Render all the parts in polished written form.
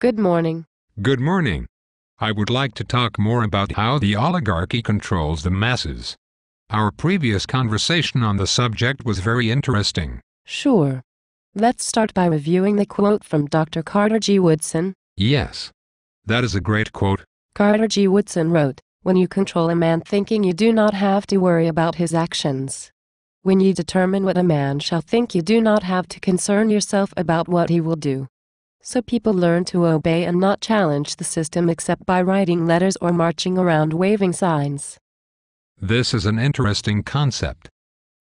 Good morning. Good morning. I would like to talk more about how the oligarchy controls the masses. Our previous conversation on the subject was very interesting. Sure. Let's start by reviewing the quote from Dr. Carter G. Woodson. Yes. That is a great quote. Carter G. Woodson wrote, "When you control a man thinking, you do not have to worry about his actions. When you determine what a man shall think, you do not have to concern yourself about what he will do." So people learn to obey and not challenge the system except by writing letters or marching around waving signs. This is an interesting concept.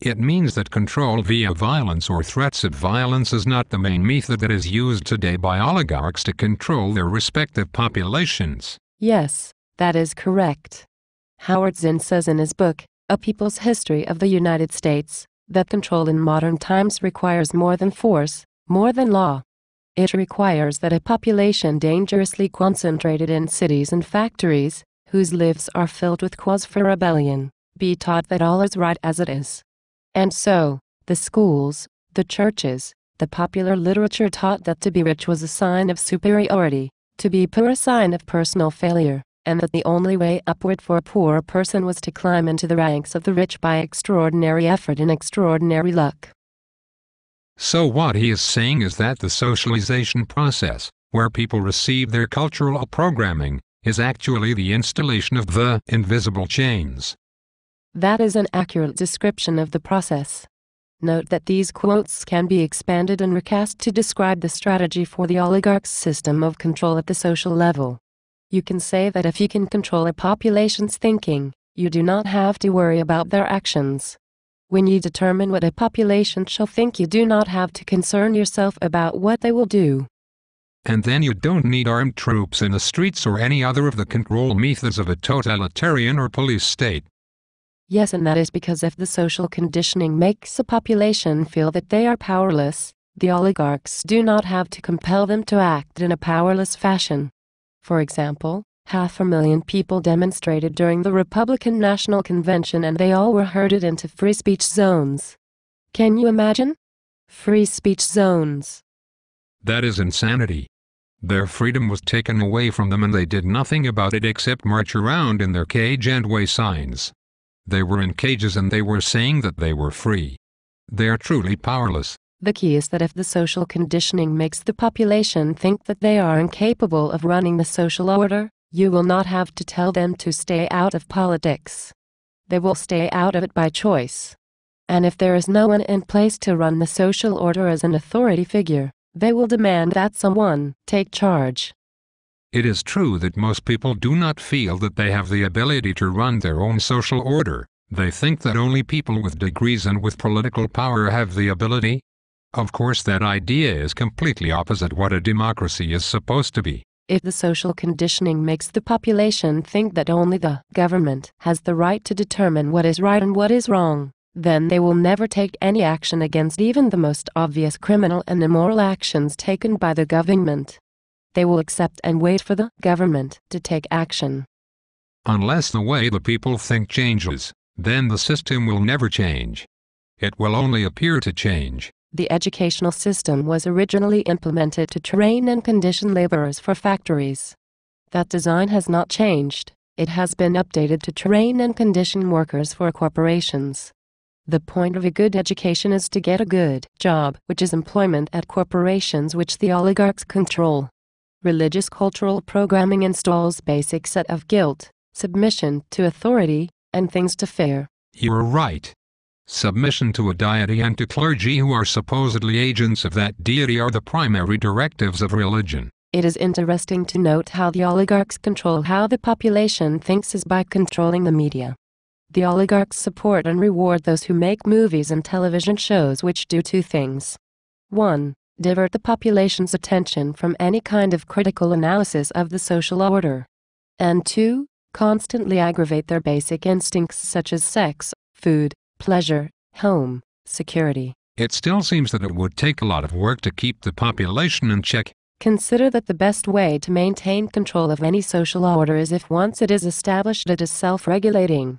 It means that control via violence or threats of violence is not the main method that is used today by oligarchs to control their respective populations. Yes, that is correct. Howard Zinn says in his book, A People's History of the United States, that control in modern times requires more than force, more than law. It requires that a population dangerously concentrated in cities and factories, whose lives are filled with cause for rebellion, be taught that all is right as it is. And so, the schools, the churches, the popular literature taught that to be rich was a sign of superiority, to be poor a sign of personal failure, and that the only way upward for a poor person was to climb into the ranks of the rich by extraordinary effort and extraordinary luck. So what he is saying is that the socialization process, where people receive their cultural programming, is actually the installation of the invisible chains. That is an accurate description of the process. Note that these quotes can be expanded and recast to describe the strategy for the oligarch's system of control at the social level. You can say that if you can control a population's thinking, you do not have to worry about their actions. When you determine what a population shall think, you do not have to concern yourself about what they will do. And then you don't need armed troops in the streets or any other of the control methods of a totalitarian or police state. Yes, and that is because if the social conditioning makes a population feel that they are powerless, the oligarchs do not have to compel them to act in a powerless fashion. For example, 500,000 people demonstrated during the Republican National Convention and they all were herded into free speech zones. Can you imagine? Free speech zones. That is insanity. Their freedom was taken away from them and they did nothing about it except march around in their cage and wave signs. They were in cages and they were saying that they were free. They are truly powerless. The key is that if the social conditioning makes the population think that they are incapable of running the social order, you will not have to tell them to stay out of politics. They will stay out of it by choice. And if there is no one in place to run the social order as an authority figure, they will demand that someone take charge. It is true that most people do not feel that they have the ability to run their own social order. They think that only people with degrees and with political power have the ability. Of course, that idea is completely opposite what a democracy is supposed to be. If the social conditioning makes the population think that only the government has the right to determine what is right and what is wrong, then they will never take any action against even the most obvious criminal and immoral actions taken by the government. They will accept and wait for the government to take action. Unless the way the people think changes, then the system will never change. It will only appear to change. The educational system was originally implemented to train and condition laborers for factories. That design has not changed. It has been updated to train and condition workers for corporations. The point of a good education is to get a good job, which is employment at corporations which the oligarchs control. Religious cultural programming installs basic set of guilt, submission to authority, and things to fear. You're right. Submission to a deity and to clergy who are supposedly agents of that deity are the primary directives of religion. It is interesting to note how the oligarchs control how the population thinks is by controlling the media. The oligarchs support and reward those who make movies and television shows which do two things. 1. Divert the population's attention from any kind of critical analysis of the social order. And 2. Constantly aggravate their basic instincts such as sex, food, pleasure, home, security. It still seems that it would take a lot of work to keep the population in check. Consider that the best way to maintain control of any social order is if once it is established it is self-regulating.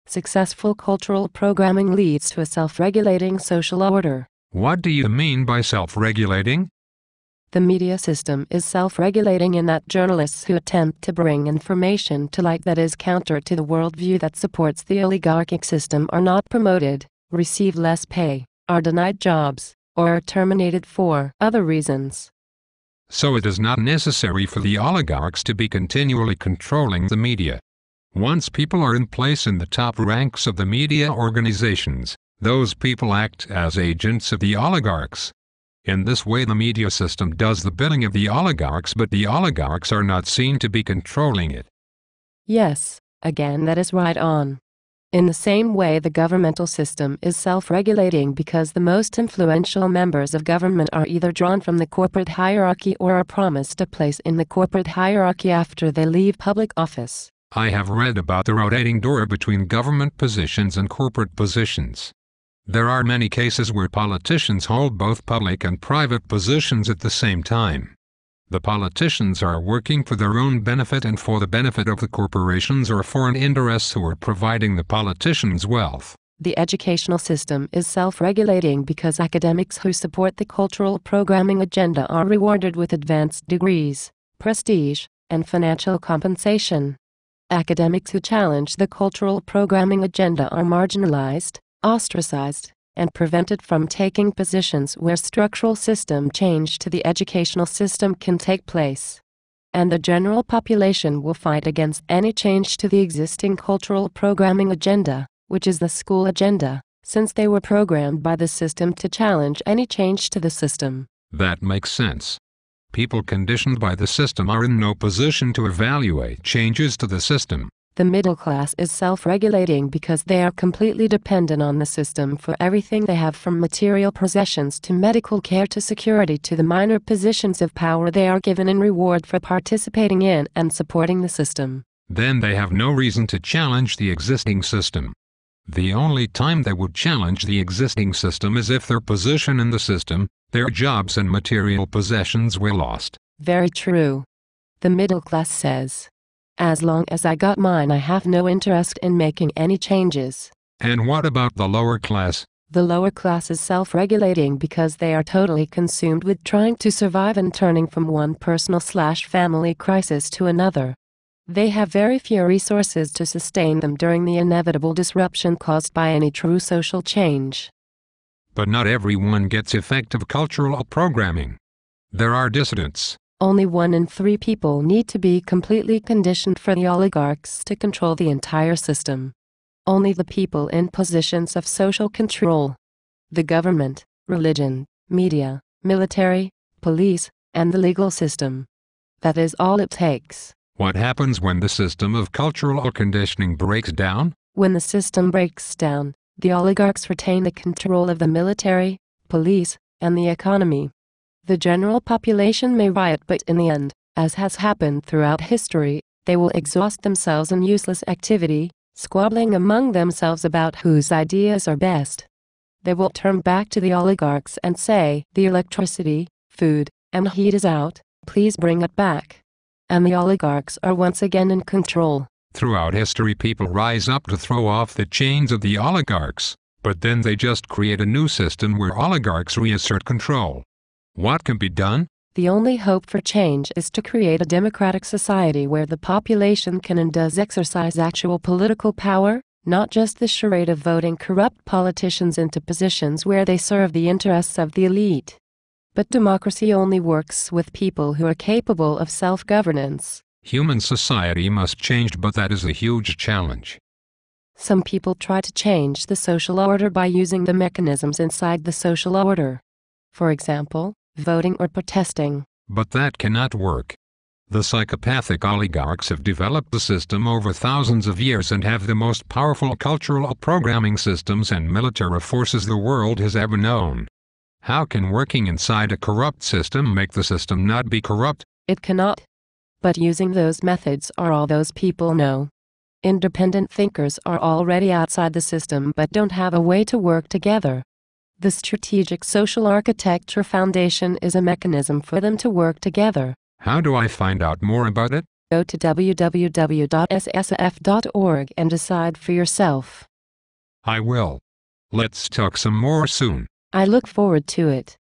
Successful cultural programming leads to a self-regulating social order. What do you mean by self-regulating? The media system is self-regulating in that journalists who attempt to bring information to light that is counter to the worldview that supports the oligarchic system are not promoted, receive less pay, are denied jobs, or are terminated for other reasons. So it is not necessary for the oligarchs to be continually controlling the media. Once people are in place in the top ranks of the media organizations, those people act as agents of the oligarchs. In this way the media system does the bidding of the oligarchs, but the oligarchs are not seen to be controlling it. Yes, again that is right on. In the same way the governmental system is self-regulating because the most influential members of government are either drawn from the corporate hierarchy or are promised a place in the corporate hierarchy after they leave public office. I have read about the rotating door between government positions and corporate positions. There are many cases where politicians hold both public and private positions at the same time. The politicians are working for their own benefit and for the benefit of the corporations or foreign interests who are providing the politicians wealth. The educational system is self-regulating because academics who support the cultural programming agenda are rewarded with advanced degrees, prestige, and financial compensation. Academics who challenge the cultural programming agenda are marginalized, ostracized, and prevented from taking positions where structural system change to the educational system can take place. And the general population will fight against any change to the existing cultural programming agenda, which is the school agenda, since they were programmed by the system to challenge any change to the system. That makes sense. People conditioned by the system are in no position to evaluate changes to the system. The middle class is self-regulating because they are completely dependent on the system for everything they have, from material possessions to medical care to security to the minor positions of power they are given in reward for participating in and supporting the system. Then they have no reason to challenge the existing system. The only time they would challenge the existing system is if their position in the system, their jobs and material possessions were lost. Very true. The middle class says, as long as I got mine, I have no interest in making any changes. And what about the lower class? The lower class is self-regulating because they are totally consumed with trying to survive and turning from one personal/family crisis to another. They have very few resources to sustain them during the inevitable disruption caused by any true social change. But not everyone gets effective cultural programming. There are dissidents. Only 1 in 3 people need to be completely conditioned for the oligarchs to control the entire system. Only the people in positions of social control, the government, religion, media, military, police, and the legal system. That is all it takes. What happens when the system of cultural conditioning breaks down? When the system breaks down, the oligarchs retain the control of the military, police, and the economy. The general population may riot, but in the end, as has happened throughout history, they will exhaust themselves in useless activity, squabbling among themselves about whose ideas are best. They will turn back to the oligarchs and say, "The electricity, food, and heat is out, please bring it back." And the oligarchs are once again in control. Throughout history, people rise up to throw off the chains of the oligarchs, but then they just create a new system where oligarchs reassert control. What can be done? The only hope for change is to create a democratic society where the population can and does exercise actual political power, not just the charade of voting corrupt politicians into positions where they serve the interests of the elite. But democracy only works with people who are capable of self-governance. Human society must change, but that is a huge challenge. Some people try to change the social order by using the mechanisms inside the social order. For example, voting or protesting. But that cannot work. The psychopathic oligarchs have developed the system over thousands of years and have the most powerful cultural programming systems and military forces the world has ever known. How can working inside a corrupt system make the system not be corrupt? It cannot. But using those methods are all those people know. Independent thinkers are already outside the system but don't have a way to work together. The Strategic Social Architecture Foundation is a mechanism for them to work together. How do I find out more about it? Go to www.ssf.org and decide for yourself. I will. Let's talk some more soon. I look forward to it.